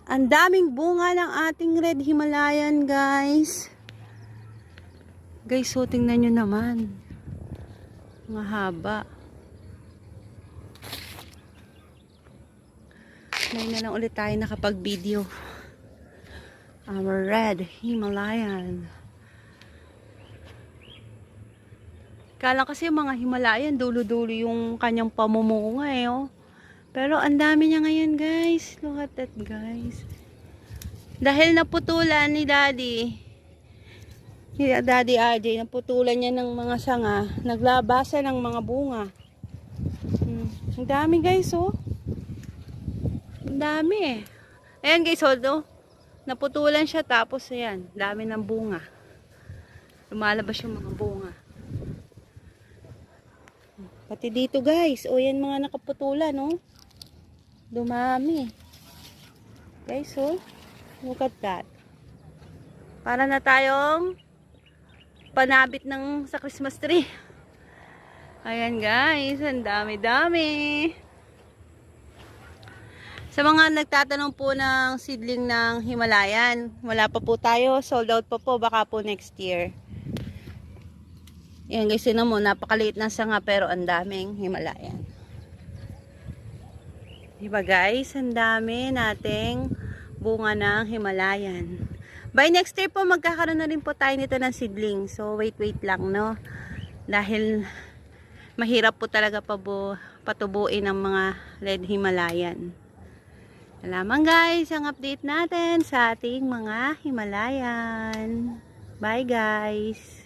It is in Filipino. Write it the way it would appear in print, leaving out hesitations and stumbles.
Ang daming bunga ng ating red Himalayan, guys. Guys, so tingnan nyo naman. Mga haba. Ngayon na lang ulit tayo nakapag-video. Our red Himalayan. Kala kasi mga Himalayan, dulo-dulo yung kanyang pamumunga eh, oh. Pero ang dami niya ngayon, guys. Look at that, guys. Dahil naputulan ni Daddy RJ, naputulan niya ng mga sanga, naglabasa ng mga bunga. Ang dami, guys, oh. Ang dami eh. Ayan, guys, oh. Naputulan siya, tapos ayan, dami ng bunga. Lumalabas yung mga bunga. Pati dito, guys. O, yan mga nakaputulan, no? Dumami. Guys, oh. Look at that. Para na tayong panabit sa Christmas tree. Ayan, guys. Ang dami-dami. Sa mga nagtatanong po ng seedling ng Himalayan, wala pa po tayo. Sold out pa po. Baka po next year. Yan guys, yun mo, napakaliit na sanga pero ang daming Himalayan. Diba guys, ang dami nating bunga ng Himalayan. By next year po, magkakaroon na rin po tayo nito ng seedling. So wait lang, no? Dahil mahirap po talaga patubuin ang mga red Himalayan. Salamat guys, ang update natin sa ating mga Himalayan. Bye guys!